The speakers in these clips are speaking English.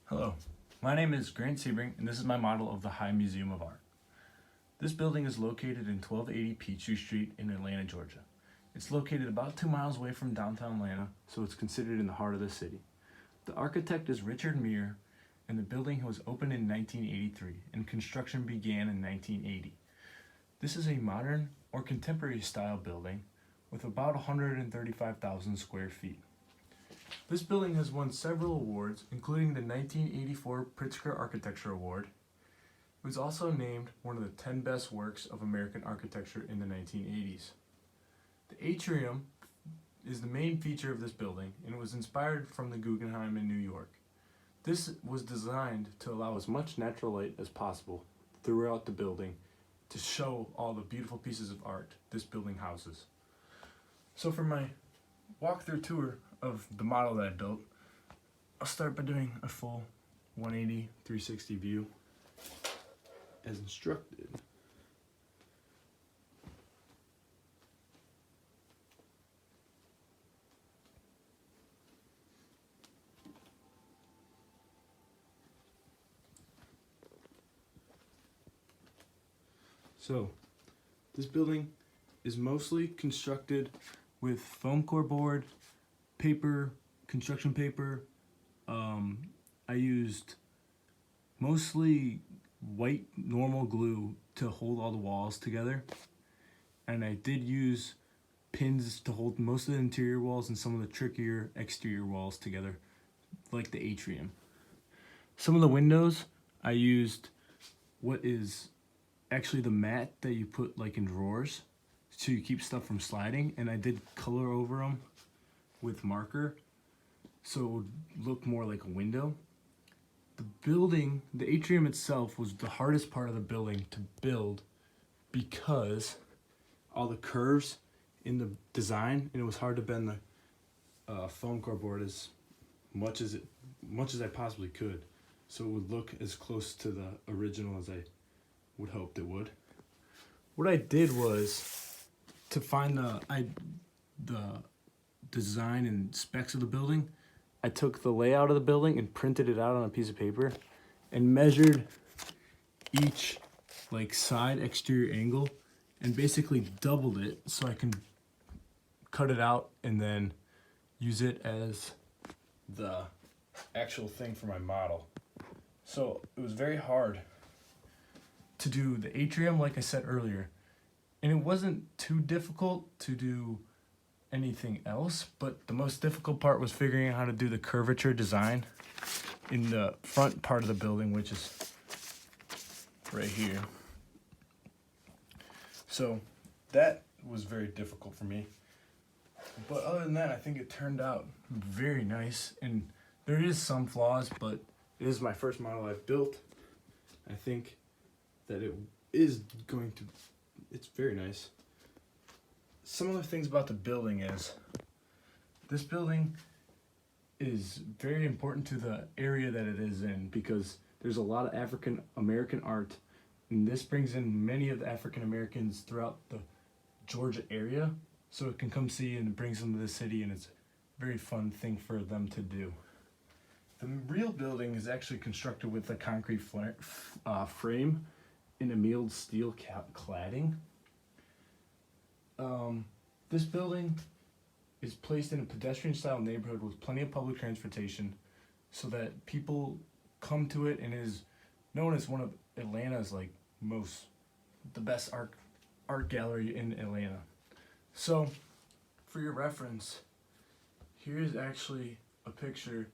Hello, my name is Grant Sebring, and this is my model of the High Museum of Art. This building is located in 1280 Peachtree Street in Atlanta, Georgia. It's located about 2 miles away from downtown Atlanta, so it's considered in the heart of the city. The architect is Richard Muir, and the building was opened in 1983, and construction began in 1980. This is a modern or contemporary style building with about 135,000 square feet. This building has won several awards, including the 1984 Pritzker Architecture Award. It was also named one of the 10 best works of American architecture in the 1980s. The atrium is the main feature of this building, and it was inspired from the Guggenheim in New York. This was designed to allow as much natural light as possible throughout the building to show all the beautiful pieces of art this building houses. So for my walkthrough tour of the model that I built, I'll start by doing a full 180, 360 view as instructed. So, this building is mostly constructed with foam core board, paper, construction paper. I used mostly white normal glue to hold all the walls together, and I did use pins to hold most of the interior walls and some of the trickier exterior walls together, like the atrium. Some of the windows I used what is actually the mat that you put like in drawers so you keep stuff from sliding, and I did color over them with marker so it would look more like a window. The atrium itself was the hardest part of the building to build because all the curves in the design, and it was hard to bend the foam core board as much as I possibly could, so it would look as close to the original as I would hope it would. What I did was to find the design and specs of the building. I took the layout of the building and printed it out on a piece of paper and measured each like side exterior angle and basically doubled it so I can cut it out and then use it as the actual thing for my model. So it was very hard to do the atrium, like I said earlier, and it wasn't too difficult to do anything else, but the most difficult part was figuring out how to do the curvature design in the front part of the building, which is right here. So that was very difficult for me, but other than that, I think it turned out very nice, and there is some flaws, but it is my first model I've built. I think that it's very nice. Some other things about the building is this building is very important to the area that it is in because there's a lot of African American art, and this brings in many of the African Americans throughout the Georgia area, so it can come see and it brings them to the city, and it's a very fun thing for them to do. The real building is actually constructed with a concrete frame and a milled steel cladding. This building is placed in a pedestrian-style neighborhood with plenty of public transportation so that people come to it, and it is known as one of Atlanta's the best art gallery in Atlanta. So, for your reference, here's actually a picture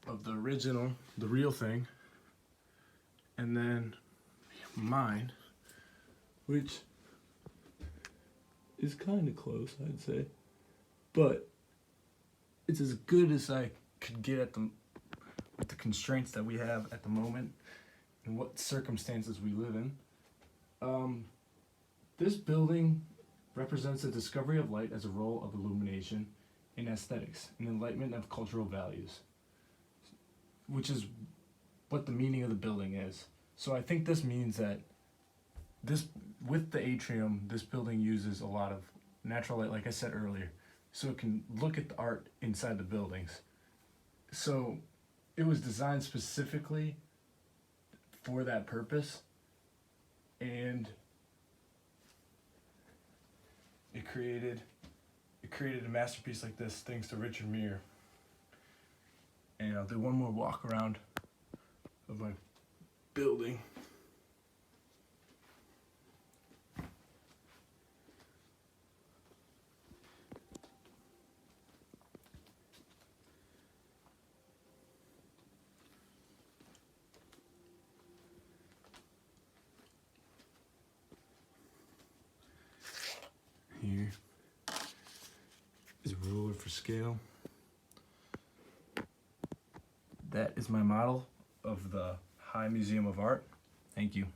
of the original, the real thing, and then mine, which is kind of close, I'd say, but it's as good as I could get with the constraints that we have at the moment and what circumstances we live in. This building represents the discovery of light as a role of illumination in aesthetics and enlightenment of cultural values, which is what the meaning of the building is. So I think this means that with the atrium, this building uses a lot of natural light, like I said earlier, so it can look at the art inside the buildings. So it was designed specifically for that purpose, and it created a masterpiece like this thanks to Richard Meier. And I'll do one more walk around of my building. Here is a ruler for scale. That is my model of the High Museum of Art. Thank you.